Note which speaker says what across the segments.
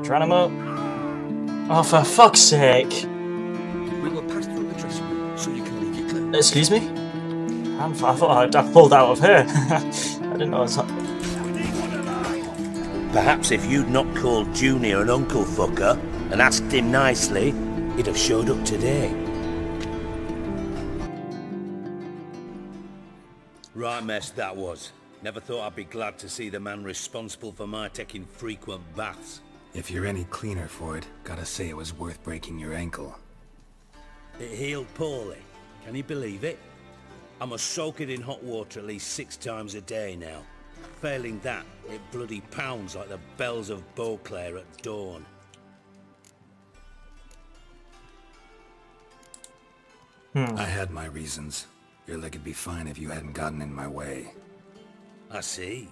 Speaker 1: Geronimo. Oh, for fuck's sake.
Speaker 2: We will pass through the dressing room so you can leave your clothes.
Speaker 1: Excuse me? I thought I'd pulled out of here. I didn't know it was...
Speaker 3: Perhaps if you'd not called Junior an uncle fucker and asked him nicely, he'd have showed up today. Right mess that was. Never thought I'd be glad to see the man responsible for my taking frequent baths.
Speaker 2: If you're any cleaner for it, gotta say it was worth breaking your ankle.
Speaker 3: It healed poorly. Can you believe it? I must soak it in hot water at least 6 times a day now. Failing that, it bloody pounds like the bells of Beauclair at dawn.
Speaker 2: I had my reasons. Your leg would be fine if you hadn't gotten in my way.
Speaker 3: I see.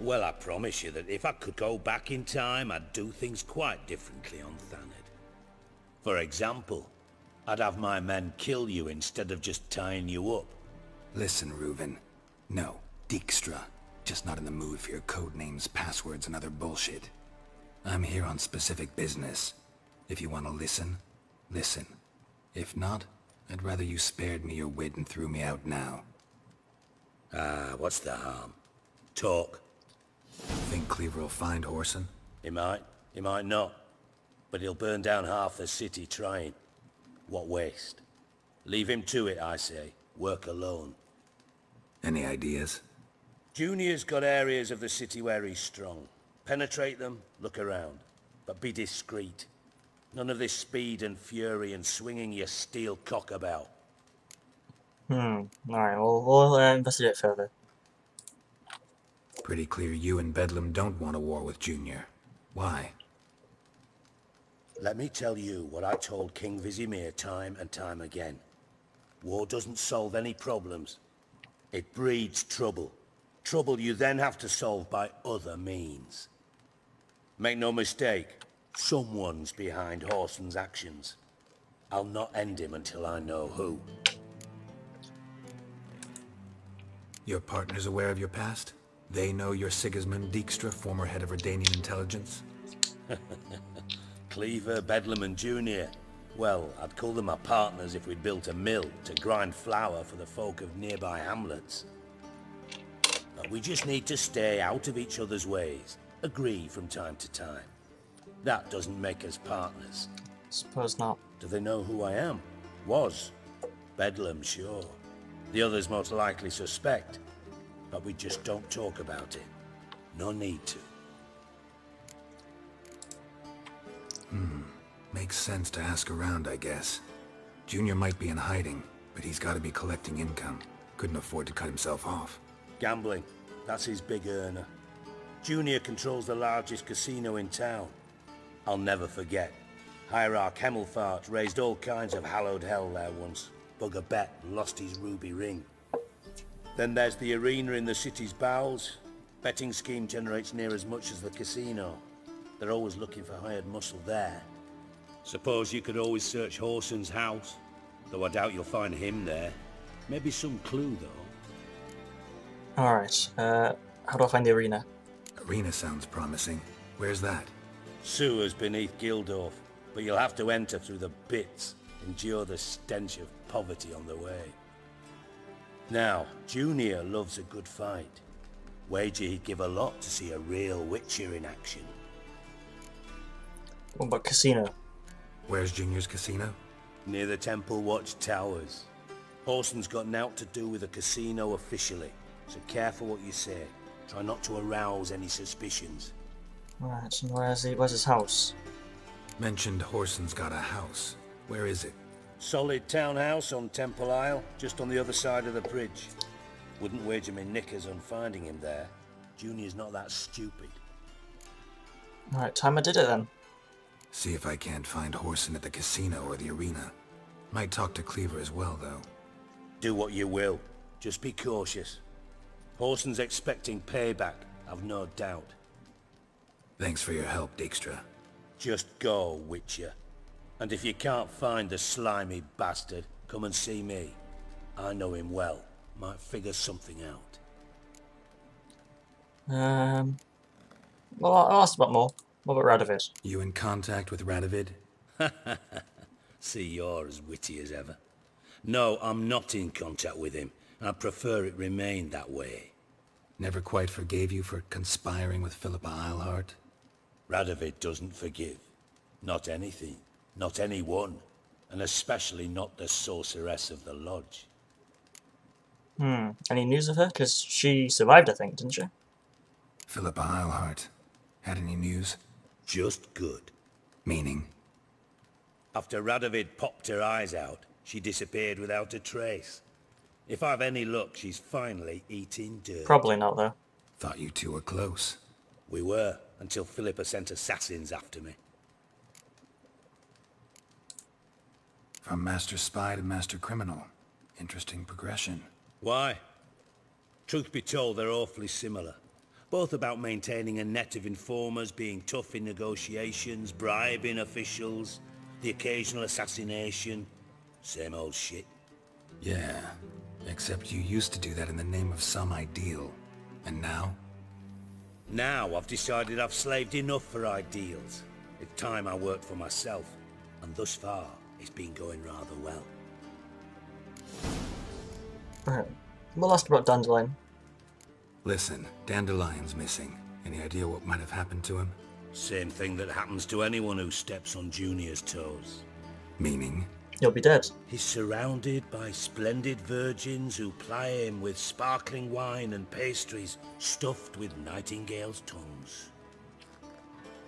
Speaker 3: Well, I promise you that if I could go back in time, I'd do things quite differently on Thanedd. For example, I'd have my men kill you instead of just tying you up.
Speaker 2: Listen, Reuven. No, Dijkstra. Just not in the mood for your code names, passwords, and other bullshit. I'm here on specific business. If you want to listen, listen. If not, I'd rather you spared me your wit and threw me out now.
Speaker 3: Ah, what's the harm? Talk.
Speaker 2: Think Cleaver will find Whoreson?
Speaker 3: He might not. But he'll burn down half the city trying. What waste? Leave him to it, I say. Work alone.
Speaker 2: Any ideas?
Speaker 3: Junior's got areas of the city where he's strong. Penetrate them, look around. But be discreet. None of this speed and fury and swinging your steel cock about.
Speaker 1: Alright, we'll investigate further.
Speaker 2: Pretty clear you and Bedlam don't want a war with Junior. Why?
Speaker 3: Let me tell you what I told King Vizimir time and time again. War doesn't solve any problems. It breeds trouble. Trouble you then have to solve by other means. Make no mistake, someone's behind Whoreson's actions. I'll not end him until I know who.
Speaker 2: Your partner's aware of your past? They know you're Sigismund Dijkstra, former head of Redanian intelligence?
Speaker 3: Cleaver, Bedlam and Junior. Well, I'd call them my partners if we'd built a mill to grind flour for the folk of nearby hamlets. But we just need to stay out of each other's ways. Agree from time to time. That doesn't make us partners.
Speaker 1: Suppose not.
Speaker 3: Do they know who I am? Was. Bedlam, sure. The others most likely suspect. But we just don't talk about it. No need to.
Speaker 2: Makes sense to ask around, I guess. Junior might be in hiding, but he's got to be collecting income. Couldn't afford to cut himself off.
Speaker 3: Gambling. That's his big earner. Junior controls the largest casino in town. I'll never forget. Hierarch Hemmelfart raised all kinds of hallowed hell there once. Bugger bet and lost his ruby ring. Then there's the arena in the city's bowels. Betting scheme generates near as much as the casino. They're always looking for hired muscle there. Suppose you could always search Whoreson's house, though I doubt you'll find him there. Maybe some clue, though.
Speaker 1: Alright, how do I find the arena?
Speaker 2: Arena sounds promising. Where's that?
Speaker 3: Sewers beneath Gildorf, but you'll have to enter through the bits, endure the stench of poverty on the way. Now, Junior loves a good fight. Wager he'd give a lot to see a real Witcher in action.
Speaker 1: What about casino?
Speaker 2: Where's Junior's casino?
Speaker 3: Near the Temple Watch Towers. Whoreson's got naught to do with the casino officially, so careful what you say. Try not to arouse any suspicions.
Speaker 1: Right, and where's his house?
Speaker 2: Mentioned Whoreson's got a house. Where is it?
Speaker 3: Solid townhouse on Temple Isle, just on the other side of the bridge. Wouldn't wager me knickers on finding him there. Junior's not that stupid.
Speaker 1: Alright, time I did it then.
Speaker 2: See if I can't find Whoreson at the casino or the arena. Might talk to Cleaver as well, though.
Speaker 3: Do what you will. Just be cautious. Whoreson's expecting payback, I've no doubt.
Speaker 2: Thanks for your help, Dijkstra.
Speaker 3: Just go, Witcher. And if you can't find the slimy bastard, come and see me. I know him well. Might figure something out.
Speaker 1: Well, I'll ask about more. What about Radovid?
Speaker 2: You in contact with Radovid?
Speaker 3: See, you're as witty as ever. No, I'm not in contact with him. I prefer it remained that way.
Speaker 2: Never quite forgave you for conspiring with Philippa Eilhart?
Speaker 3: Radovid doesn't forgive. Not anything. Not anyone. And especially not the sorceress of the lodge.
Speaker 1: Any news of her? Because she survived, I think, didn't she?
Speaker 2: Philippa Eilhart. Had any news?
Speaker 3: Just good.
Speaker 2: Meaning?
Speaker 3: After Radovid popped her eyes out, she disappeared without a trace. If I've any luck, she's finally eating dirt.
Speaker 1: Probably not, though.
Speaker 2: Thought you two were close.
Speaker 3: We were, until Philippa sent assassins after me.
Speaker 2: From master spy to master criminal. Interesting progression.
Speaker 3: Why? Truth be told, they're awfully similar. Both about maintaining a net of informers, being tough in negotiations, bribing officials, the occasional assassination. Same old shit.
Speaker 2: Yeah, except you used to do that in the name of some ideal. And now?
Speaker 3: Now I've decided I've slaved enough for ideals. It's time I worked for myself. And thus far, it's been going rather well.
Speaker 1: Alright. We'll ask about Dandelion.
Speaker 2: Listen, Dandelion's missing. Any idea what might have happened to him?
Speaker 3: Same thing that happens to anyone who steps on Junior's toes.
Speaker 2: Meaning?
Speaker 1: He'll be dead.
Speaker 3: He's surrounded by splendid virgins who ply him with sparkling wine and pastries stuffed with nightingales' tongues.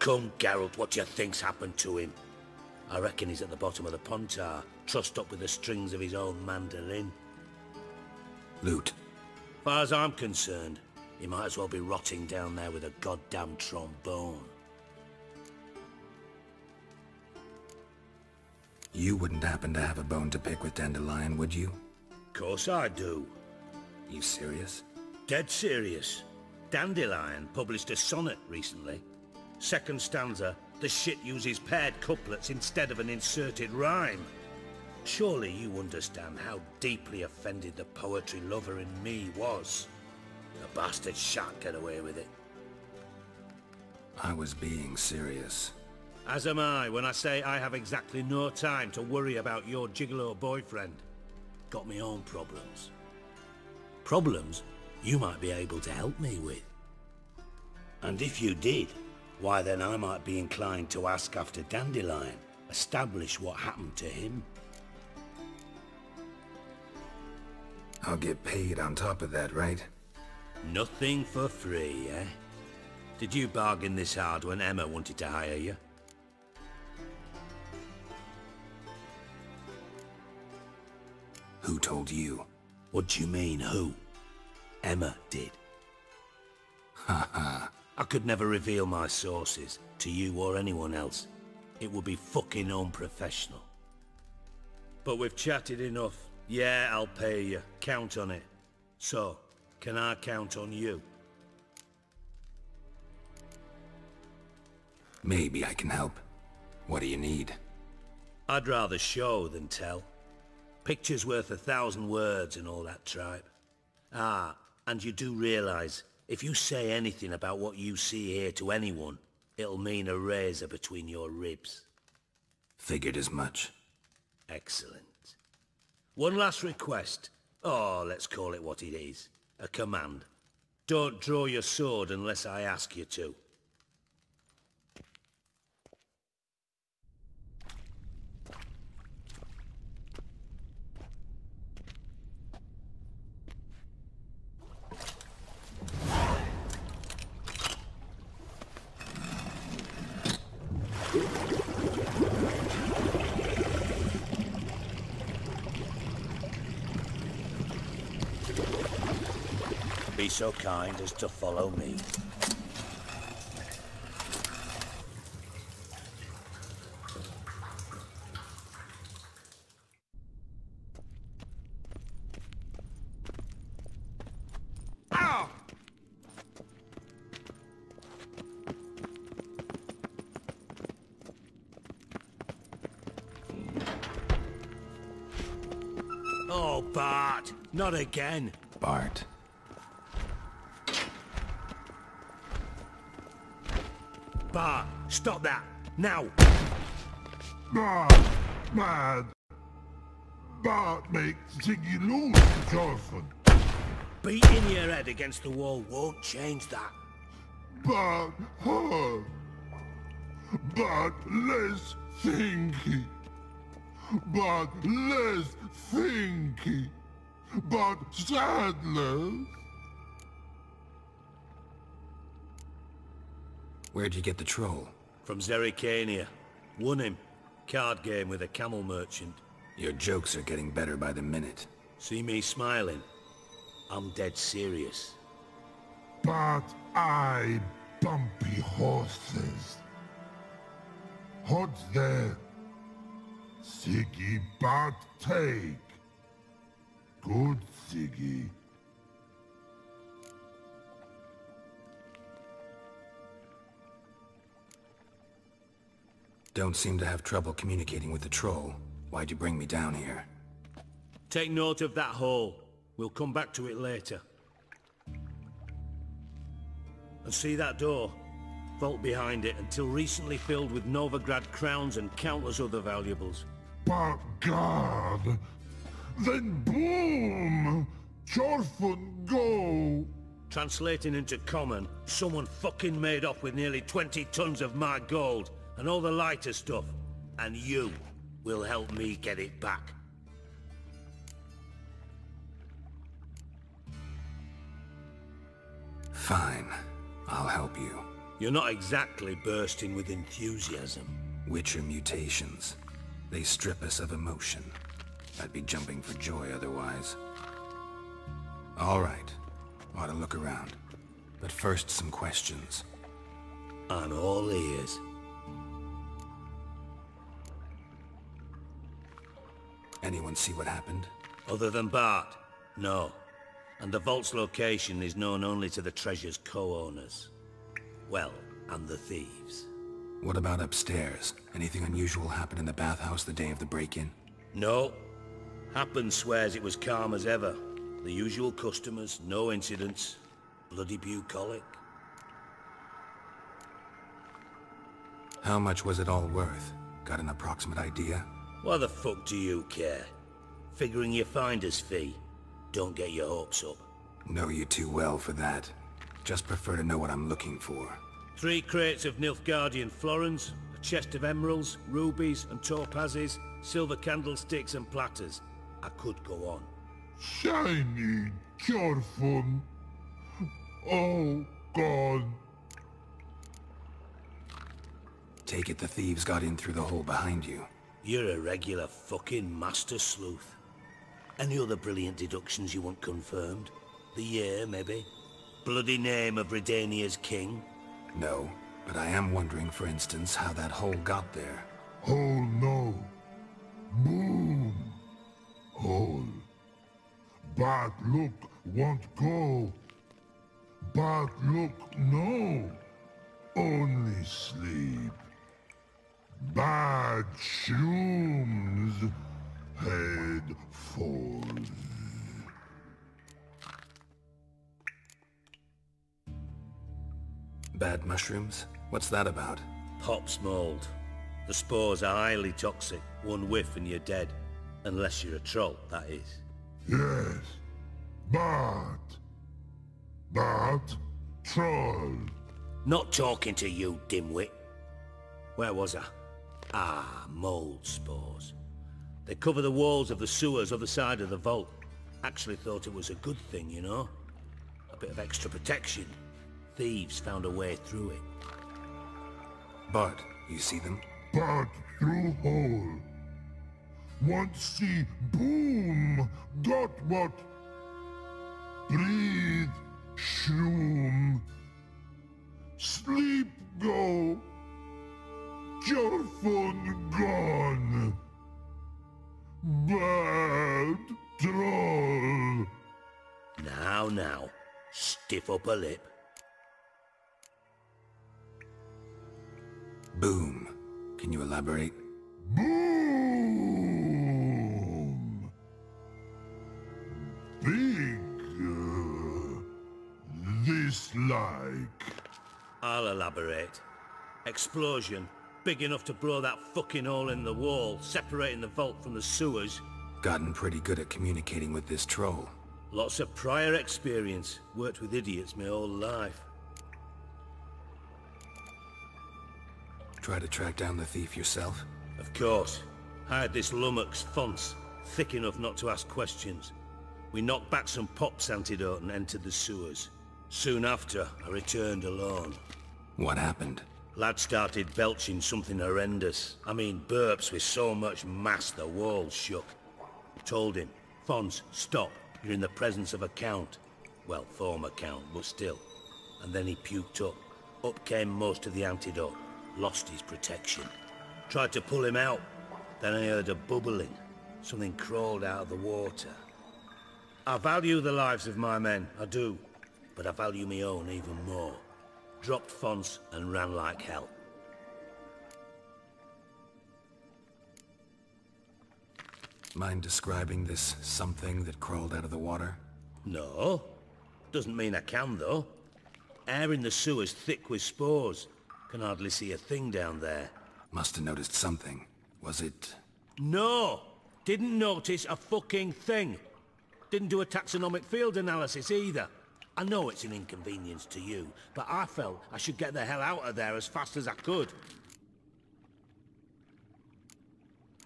Speaker 3: Come, Geralt, what do you think's happened to him? I reckon he's at the bottom of the Pontar, trussed up with the strings of his own mandolin.
Speaker 2: Loot.
Speaker 3: Far as I'm concerned, he might as well be rotting down there with a goddamn trombone.
Speaker 2: You wouldn't happen to have a bone to pick with Dandelion, would you?
Speaker 3: Course I do.
Speaker 2: You serious?
Speaker 3: Dead serious. Dandelion published a sonnet recently. Second stanza, the shit uses paired couplets instead of an inserted rhyme. Surely you understand how deeply offended the poetry lover in me was. The bastard shan't get away with it.
Speaker 2: I was being serious.
Speaker 3: As am I when I say I have exactly no time to worry about your gigolo boyfriend. Got me own problems. Problems you might be able to help me with. And if you did, why then I might be inclined to ask after Dandelion, establish what happened to him.
Speaker 2: I'll get paid on top of that, right?
Speaker 3: Nothing for free, eh? Did you bargain this hard when Emma wanted to hire you?
Speaker 2: Who told you?
Speaker 3: What do you mean, who? Emma did.
Speaker 2: Haha.
Speaker 3: I could never reveal my sources, to you or anyone else. It would be fucking unprofessional. But we've chatted enough. Yeah, I'll pay you. Count on it. So, can I count on you?
Speaker 2: Maybe I can help. What do you need?
Speaker 3: I'd rather show than tell. Picture's worth 1,000 words and all that tripe. Ah, and you do realize, if you say anything about what you see here to anyone, it'll mean a razor between your ribs.
Speaker 2: Figured as much.
Speaker 3: Excellent. One last request. Oh, let's call it what it is. A command. Don't draw your sword unless I ask you to. Be so kind as to follow me. Ow! Oh, Bart! Not again!
Speaker 2: Bart.
Speaker 3: Bart, stop that! Now!
Speaker 4: Mad. Bart makes Ziggy lose, Jorfin.
Speaker 3: Beating your head against the wall won't change that.
Speaker 4: Bart hard. Bart less thinky. Bart less thinky. Bart sadness.
Speaker 2: Where'd you get the troll?
Speaker 3: From Zerrikania. Won him. Card game with a camel merchant.
Speaker 2: Your jokes are getting better by the minute.
Speaker 3: See me smiling? I'm dead serious.
Speaker 4: But I bumpy horses. What's there? Siggy but take. Good Siggy.
Speaker 2: Don't seem to have trouble communicating with the troll. Why'd you bring me down here?
Speaker 3: Take note of that hole. We'll come back to it later. And see that door? Vault behind it, until recently filled with Novigrad crowns and countless other valuables.
Speaker 4: But God! Then boom! Jorfin go!
Speaker 3: Translating into common, someone fucking made off with nearly 20 tons of my gold, and all the lighter stuff. And you will help me get it back.
Speaker 2: Fine. I'll help you.
Speaker 3: You're not exactly bursting with enthusiasm.
Speaker 2: Witcher mutations. They strip us of emotion. I'd be jumping for joy otherwise. All right. Ought to look around. But first, some questions.
Speaker 3: I'm all ears.
Speaker 2: Anyone see what happened?
Speaker 3: Other than Bart? No. And the vault's location is known only to the treasure's co-owners. Well, and the thieves.
Speaker 2: What about upstairs? Anything unusual happen in the bathhouse the day of the break-in?
Speaker 3: No. Happen swears it was calm as ever. The usual customers, no incidents. Bloody bucolic.
Speaker 2: How much was it all worth? Got an approximate idea?
Speaker 3: Why the fuck do you care? Figuring your finder's fee. Don't get your hopes up.
Speaker 2: Know you too well for that. Just prefer to know what I'm looking for.
Speaker 3: 3 crates of Nilfgaardian florins, a chest of emeralds, rubies and topazes, silver candlesticks and platters. I could go on.
Speaker 4: Shiny Jorfin. Oh, God.
Speaker 2: Take it the thieves got in through the hole behind you.
Speaker 3: You're a regular fucking master sleuth. Any other brilliant deductions you want confirmed? The year, maybe? Bloody name of Redania's king?
Speaker 2: No, but I am wondering, for instance, how that hole got there.
Speaker 4: Hole no. Boom. Hole. But look, won't go. But look, no. Only sleep. Bad shoes. Head falls.
Speaker 2: Bad mushrooms? What's that about?
Speaker 3: Pop's mold. The spores are highly toxic. One whiff and you're dead. Unless you're a troll, that is.
Speaker 4: Yes. But troll.
Speaker 3: Not talking to you, dimwit. Where was I? Ah, mold spores. They cover the walls of the sewers other side of the vault. Actually thought it was a good thing, you know? A bit of extra protection. Thieves found a way through it.
Speaker 2: Bart, you see them?
Speaker 4: But through hole. Want see boom. Got what? Breathe. Shroom. Sleep go. Jorfin gone. Bad troll.
Speaker 3: Now, stiff upper lip.
Speaker 2: Boom. Can you elaborate?
Speaker 4: Boom. Big. This like.
Speaker 3: I'll elaborate. Explosion. Big enough to blow that fucking hole in the wall, separating the vault from the sewers.
Speaker 2: Gotten pretty good at communicating with this troll.
Speaker 3: Lots of prior experience. Worked with idiots my whole life.
Speaker 2: Try to track down the thief yourself?
Speaker 3: Of course. Hired this lummox Fonz, thick enough not to ask questions. We knocked back some Pop's antidote and entered the sewers. Soon after, I returned alone.
Speaker 2: What happened?
Speaker 3: Lad started belching something horrendous. I mean, burps with so much mass the walls shook. Told him, Fonz, stop. You're in the presence of a count. Well, former count, but still. And then he puked up. Up came most of the antidote. Lost his protection. Tried to pull him out. Then I heard a bubbling. Something crawled out of the water. I value the lives of my men, I do. But I value my own even more. Dropped Fonz and ran like hell.
Speaker 2: Mind describing this something that crawled out of the water?
Speaker 3: No. Doesn't mean I can, though. Air in the sewer's thick with spores. Can hardly see a thing down there.
Speaker 2: Must have noticed something. Was it...
Speaker 3: No! Didn't notice a fucking thing. Didn't do a taxonomic field analysis either. I know it's an inconvenience to you, but I felt I should get the hell out of there as fast as I could.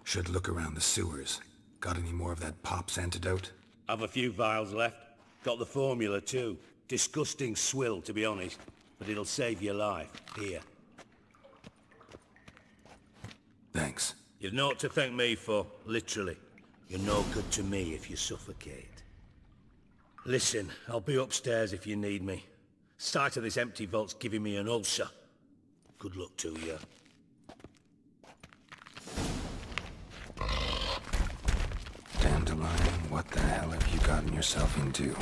Speaker 2: Should look around the sewers. Got any more of that Pop's antidote?
Speaker 3: Have a few vials left. Got the formula too. Disgusting swill, to be honest. But it'll save your life. Here.
Speaker 2: Thanks.
Speaker 3: You've naught to thank me for, literally. You're no good to me if you suffocate. Listen, I'll be upstairs if you need me. Sight of this empty vault's giving me an ulcer. Good luck to you.
Speaker 2: Dandelion, what the hell have you gotten yourself into?